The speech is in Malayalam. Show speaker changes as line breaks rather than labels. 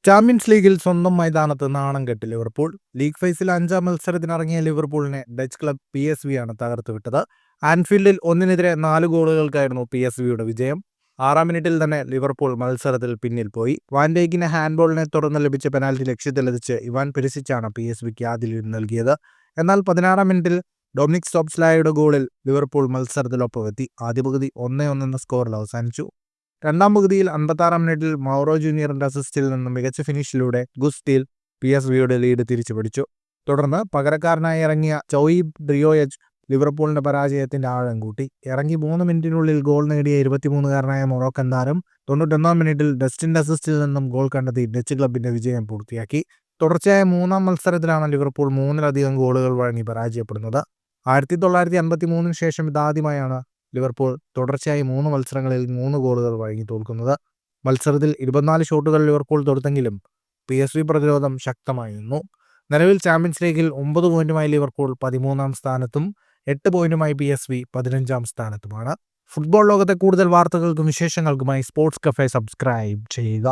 ചാമ്പ്യൻസ് ലീഗിൽ സ്വന്തം മൈതാനത്ത് നാണം കെട്ടി ലിവർപൂൾ. ലീഗ് ഫേസിൽ 5-ാം മത്സരത്തിനിറങ്ങിയ ലിവർപൂളിനെ ഡച്ച് ക്ലബ് PSV ആണ് തകർത്തുവിട്ടത്. ആൻഫീൽഡിൽ 1-നെതിരെ 4 ഗോളുകൾക്കായിരുന്നു PSVയുടെ വിജയം. 6-ാം മിനിറ്റിൽ തന്നെ ലിവർപൂൾ മത്സരത്തിൽ പിന്നിൽ പോയി. വാൻഡേക്കിന് ഹാൻഡ്ബോളിനെ തുടർന്ന് ലഭിച്ച പെനാൽറ്റി ലക്ഷ്യത്തിലെത്തിച്ച് ഇവാൻ പെരിസിച്ചാണ് PSVക്ക് ആദ്യ ലീഡ് നൽകിയത്. എന്നാൽ 16-ാം മിനിറ്റിൽ ഡൊമിനിക് സോബ്സ്ലായുടെ ഗോളിൽ ലിവർപൂൾ മത്സരത്തിലൊപ്പമെത്തി. ആദ്യ പകുതി 1-1 എന്ന സ്കോറിൽ അവസാനിച്ചു. രണ്ടാം പകുതിയിൽ 56-ാം മിനിറ്റിൽ മൗറോ ജൂനിയറിന്റെ അസിസ്റ്റിൽ നിന്ന് മികച്ച ഫിനിഷിലൂടെ ഗുസ്റ്റീൽ PSVയുടെ ലീഡ് തിരിച്ചുപിടിച്ചു. തുടർന്ന് പകരക്കാരനായി ഇറങ്ങിയ ചോയിബ് ഡ്രിയോയച്ച് ലിവർപൂളിന്റെ പരാജയത്തിന്റെ ആഴം കൂട്ടി. ഇറങ്ങി 3 മിനിറ്റിനുള്ളിൽ ഗോൾ നേടിയ 23-കാരനായ മൊറോക്കൻ താരം 91-ാം മിനിറ്റിൽ ഡസ്റ്റിന്റെ അസിസ്റ്റിൽ നിന്നും ഗോൾ കണ്ടെത്തി ഡച്ച് ക്ലബിന്റെ വിജയം പൂർത്തിയാക്കി. തുടർച്ചയായ 3-ാം മത്സരത്തിലാണ് ലിവർപൂൾ 3-ലധികം ഗോളുകൾ വഴങ്ങി പരാജയപ്പെടുന്നത്. 1953-ന് ശേഷം ഇതാദ്യമായാണ് ലിവർപൂൾ തുടർച്ചയായി 3 മത്സരങ്ങളിൽ 3 ഗോളുകൾ വഴങ്ങി തോൽക്കുന്നത്. മത്സരത്തിൽ 24 ഷോട്ടുകൾ ലിവർപൂൾ തൊടുത്തെങ്കിലും PSV പ്രതിരോധം ശക്തമായിരുന്നു. നിലവിൽ ചാമ്പ്യൻസ് ലീഗിൽ 9 പോയിന്റുമായി ലിവർപൂൾ 13-ാം സ്ഥാനത്തും 8 പോയിന്റുമായി PSV 15-ാം സ്ഥാനത്തുമാണ്. ഫുട്ബോൾ ലോകത്തെ കൂടുതൽ വാർത്തകൾക്കും വിശേഷങ്ങൾക്കുമായി സ്പോർട്സ് കഫേ സബ്സ്ക്രൈബ് ചെയ്യുക.